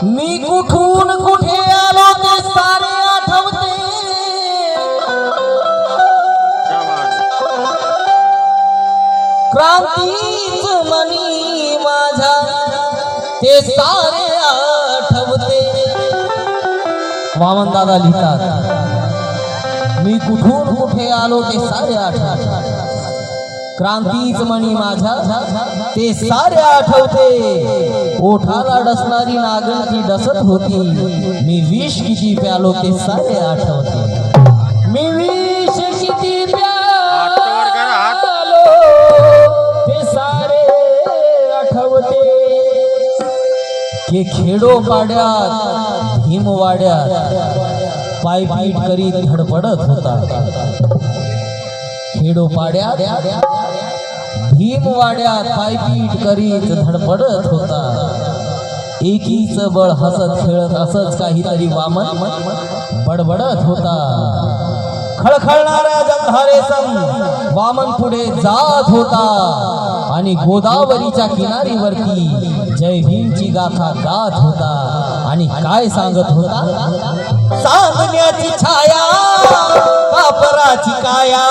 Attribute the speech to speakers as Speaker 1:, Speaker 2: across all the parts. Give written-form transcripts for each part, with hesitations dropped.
Speaker 1: मी कुठून कुठे आलो ते सारे आठवते। क्रांतीच मनी माझ्या ते सारे आठवते। वामन दादा लिहितात, मी कुठून कुठे आलो ते सारे आठवते। क्रांतीच मनी माझ्या ते सारे आठवते। ओठाला डसणारी नागण ती डसत होती। मी विष किती प्यालो ते सारे आठवते। मी विष किती प्यालो ते सारे आठवते। के खेडोपाड्यात भीमवाड्यात पायपीट करीत धडपडत होता। खेडोपाड्यात भीमवाड्यात पायपीट करीत धडपडत होता। एकीच बळ हसत खेळत असंच काहीतरी वामन बडबडत होता। खळखळणाऱ्या जलधारे संग वामन पुढे जात होता आणि गोदावरीच्या किनारीवरती जय भीमची गाथा गात होता। आणि काय सांगत होता, सांगण्याची छाया कापराची काया,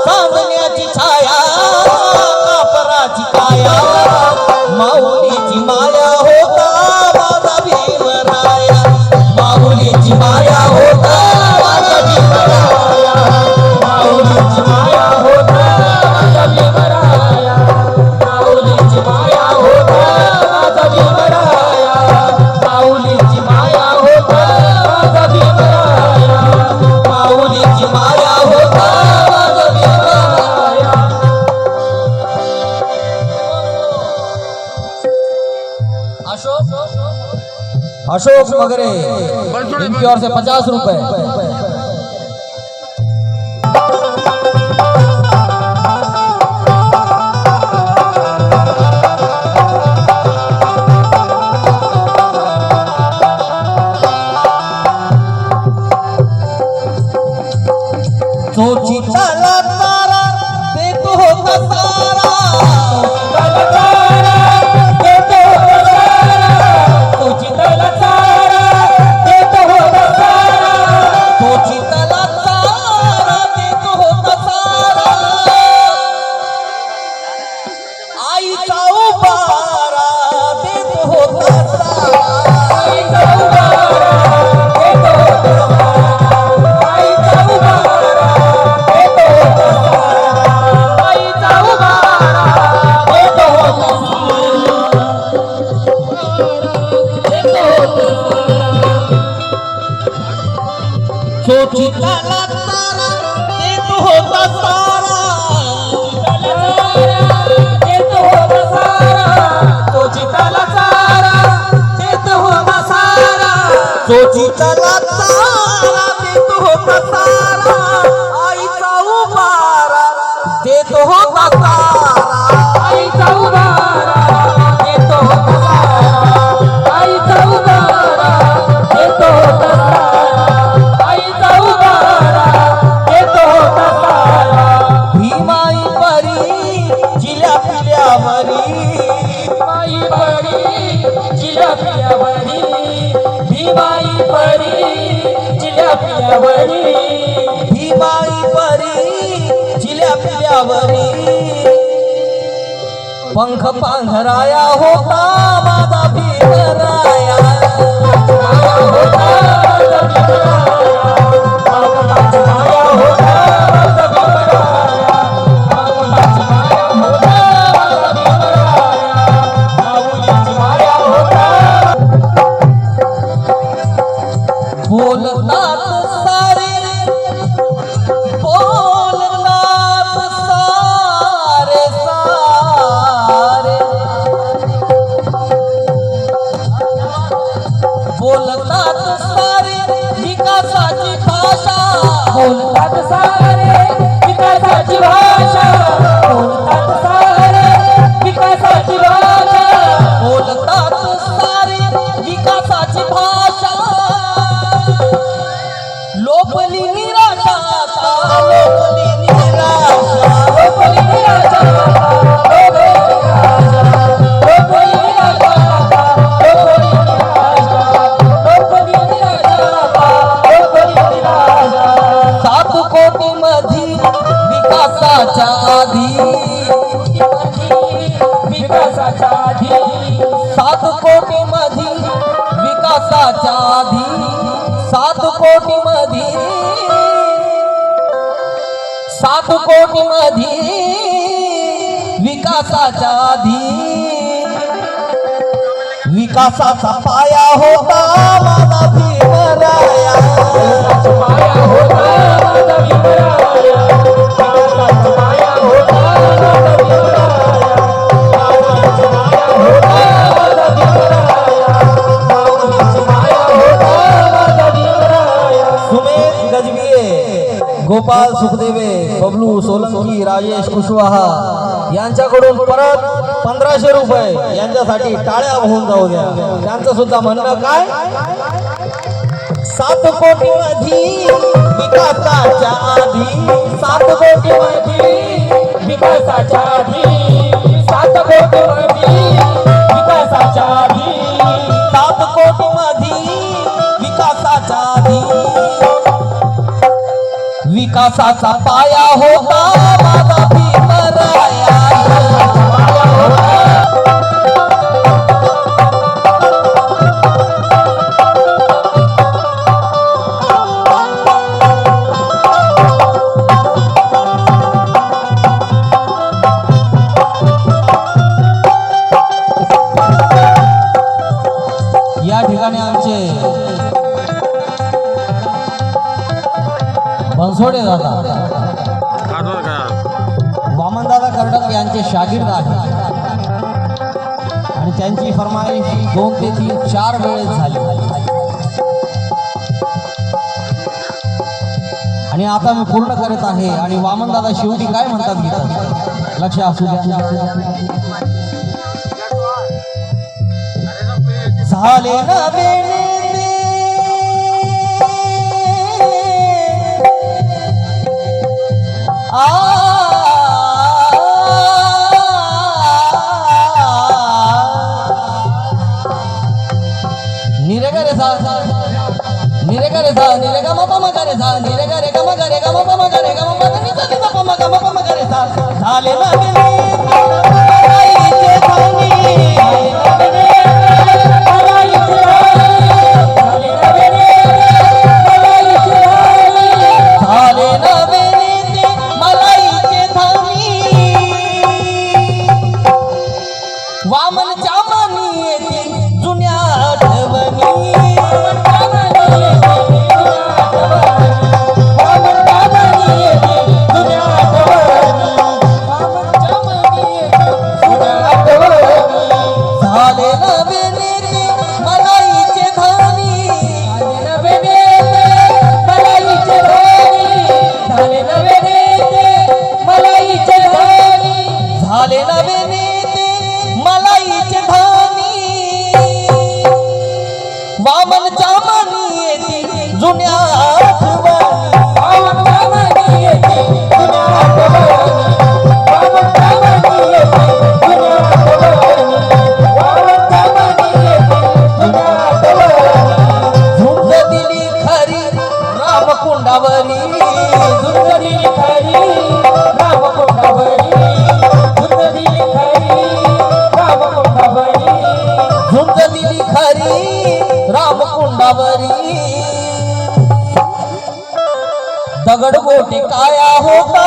Speaker 1: सांगण्याची छाया कापराची काया, माऊलीची माया होता माझा भीमराया, माऊलीची माया होता माझा भीमराया, माऊलीची माया होता माझा भीमराया, माऊलीची माया होता माझा भीमराया, माऊलीची माया होता माझा भीमराया, माऊलीची माया होता माझा भीमराया। अशोक मगरे इनकी ओर से 50 रुपए। चला तारा देतो होता सारा, सोचिताला तारा देतो होता सारा, देतो होता सारा, सोचिताला तारा देतो होता सारा, सोचिताला तारा देतो होता सारा, आईचा उभारा देतो होता सारा, आईचा उभारा देतो होता सारा, आईचा उभारा देतो होता सारा, भीमाई परी जिल्या पिल्यावरी, भीमाई परी जिल्या पिल्यावरी, भीमाई परी जिल्या पिल्यावरी, भीमाई परी जिल्या पिल्यावरी, पंख पांघराया होता माझा भीमराया, होता माझा भीमराया, माया होता माझा भीमराया, माऊलीची माया होता माझा भीमराया, माऊलीची माया होता। बोलतात सारे, बोलतात सारे सारे, बोलतात सारे विकासाची भाषा, बोलतात सारे विकासाची भाषा, बोलतात सारे विकासाची भाषा, बोलतात सारे विकासाची भाषा, लोपली निराशा, लोपली निराशा, लोपली निराशा, लोपली निराशा, लोपली निराशा, लोपली निराशा, कोटी मधी विकासाच्या आधी 7 कोटी मधी 7 कोटी मधी विकासाच्या आधी विकासाचा पाया होता माझा भीमराया पाया होता माझा भीमराया विकासाचा पाया होता माझा भीमराया पाया होता माझा भीमराया माऊलीचा पाया होता माझा भीमराया सुमेश गजबिये गोपाल सुखदेवे बबलू सोलंकी राजेश कुशवाहा यांच्याकडून परत 1500 रुपये यांच्यासाठी टाळ्या होऊन जाऊ द्या. त्यांचं सुद्धा म्हणणं काय 7 कोटी मधी विकासाच्या आधी 7 कोटी मधी विकासाच्या आधी 7 कोटी मधी विकासाच्या आधी 7 कोटी मधी विकासाच्या आधी विकासाचा पाया होता माझा भीमराया या ठिकाणी आमचे बनसोडे दादा वामनदादा कर्डक यांचे शागिर्द आहेत आणि त्यांची फरमाईश 2 ते 3 4 वेळेस झाली आणि आता मी पूर्ण करत आहे. आणि वामनदादा शेवटी काय म्हणतात गीतात लक्ष असू द्या. झाले ना बेने निरेगा रे सा निरेगा रे सा निरेगा मा पमा करे सा निरेगा रे गा मा करे गा मा पमा करे गा मा पमा नि सा नि सा पमा गा मा पमा करे सा झाले ना बेने आईचे थानी दगड गोटी काया होता